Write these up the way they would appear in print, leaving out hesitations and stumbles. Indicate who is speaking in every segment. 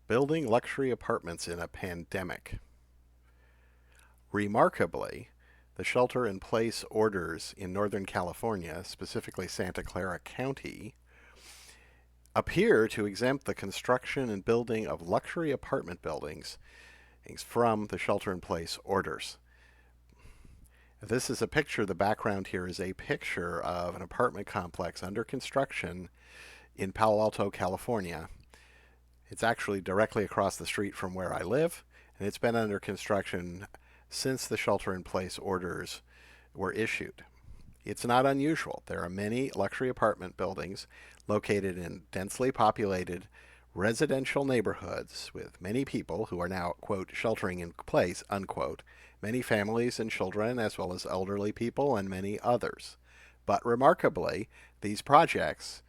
Speaker 1: Building luxury apartments in a pandemic. Remarkably, the shelter-in-place orders in Northern California, specifically Santa Clara County, appear to exempt the construction and building of luxury apartment buildings from the shelter-in-place orders. This is a picture, the background here is a picture of an apartment complex under construction in Palo Alto, California. It's actually directly across the street from where I live, and it's been under construction since the shelter-in-place orders were issued. It's not unusual. There are many luxury apartment buildings located in densely populated residential neighborhoods with many people who are now, quote, sheltering in place, unquote, many families and children, as well as elderly people and many others. But remarkably, these projects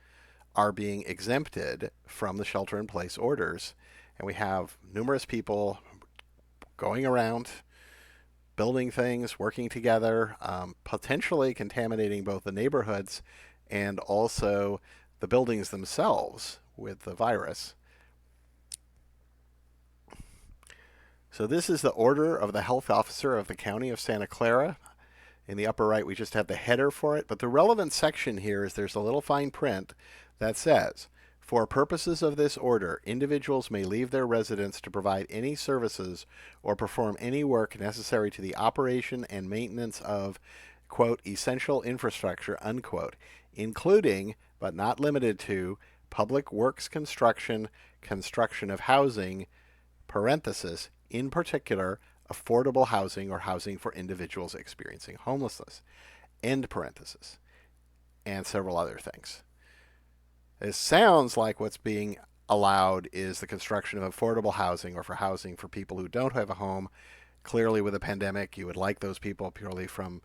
Speaker 1: are being exempted from the shelter-in-place orders, and we have numerous people going around building things, working together, potentially contaminating both the neighborhoods and also the buildings themselves with the virus. So this is the order of the health officer of the county of Santa Clara. In the upper right, we just have the header for it, but the relevant section here is there's a little fine print that says, for purposes of this order, individuals may leave their residence to provide any services or perform any work necessary to the operation and maintenance of, quote, essential infrastructure, unquote, including, but not limited to, public works construction, construction of housing, parenthesis, in particular, affordable housing or housing for individuals experiencing homelessness, end parenthesis, and several other things. It sounds like what's being allowed is the construction of affordable housing or for housing for people who don't have a home. Clearly, with a pandemic, you would like those people purely from,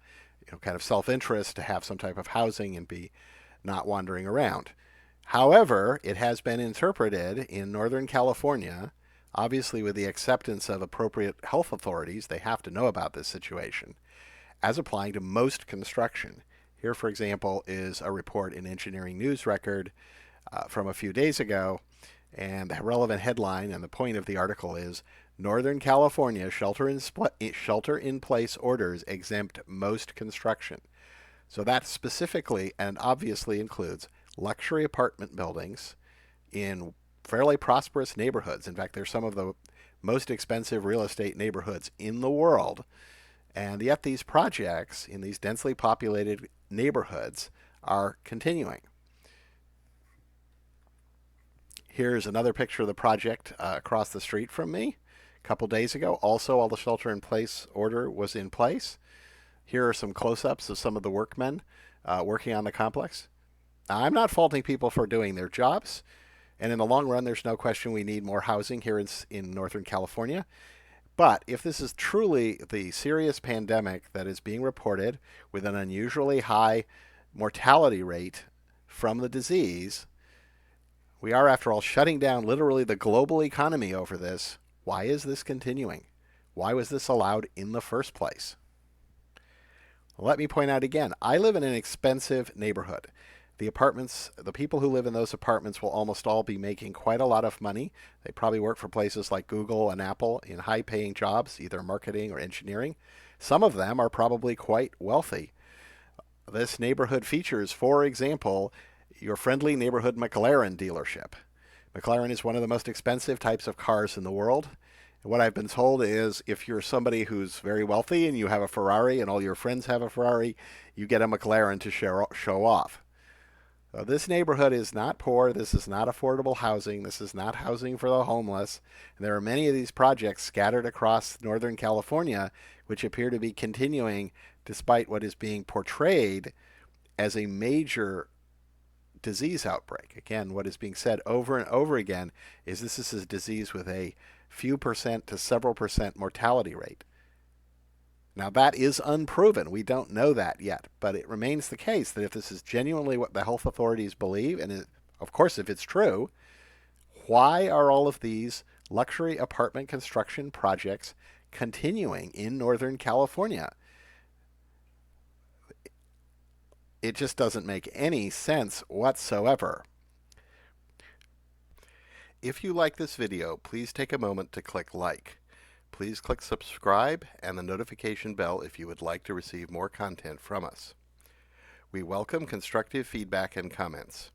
Speaker 1: kind of self-interest to have some type of housing and be not wandering around. However, it has been interpreted in Northern California, obviously with the acceptance of appropriate health authorities, they have to know about this situation, as applying to most construction. Here, for example, is a report in Engineering News Record from a few days ago, and the relevant headline and the point of the article is Northern California shelter-in-place orders exempt most construction. So that specifically and obviously includes luxury apartment buildings in fairly prosperous neighborhoods. In fact, they're some of the most expensive real estate neighborhoods in the world. And yet these projects in these densely populated neighborhoods are continuing. Here's another picture of the project across the street from me a couple days ago. Also, all the shelter-in-place order was in place. Here are some close-ups of some of the workmen working on the complex. Now, I'm not faulting people for doing their jobs. And in the long run, there's no question we need more housing here in Northern California. But if this is truly the serious pandemic that is being reported with an unusually high mortality rate from the disease, we are, after all, shutting down literally the global economy over this. Why is this continuing? Why was this allowed in the first place? Let me point out again, I live in an expensive neighborhood. The people who live in those apartments will almost all be making quite a lot of money. They probably work for places like Google and Apple in high-paying jobs, either marketing or engineering. Some of them are probably quite wealthy. This neighborhood features, for example, your friendly neighborhood McLaren dealership. McLaren is one of the most expensive types of cars in the world. And what I've been told is if you're somebody who's very wealthy and you have a Ferrari and all your friends have a Ferrari, you get a McLaren to show off. So this neighborhood is not poor. This is not affordable housing. This is not housing for the homeless. And there are many of these projects scattered across Northern California which appear to be continuing despite what is being portrayed as a major disease outbreak. Again, what is being said over and over again is this is a disease with a few percent to several percent mortality rate. Now, that is unproven. We don't know that yet, but it remains the case that if this is genuinely what the health authorities believe, and of course, if it's true, why are all of these luxury apartment construction projects continuing in Northern California? It just doesn't make any sense whatsoever. If you like this video, please take a moment to click like. Please click subscribe and the notification bell if you would like to receive more content from us. We welcome constructive feedback and comments.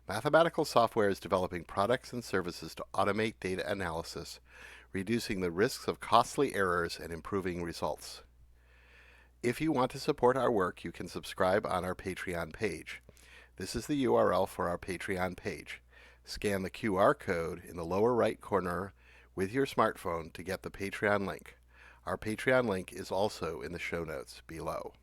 Speaker 1: Mathematical software is developing products and services to automate data analysis, reducing the risks of costly errors and improving results. If you want to support our work, you can subscribe on our Patreon page. This is the URL for our Patreon page. Scan the QR code in the lower right corner with your smartphone to get the Patreon link. Our Patreon link is also in the show notes below.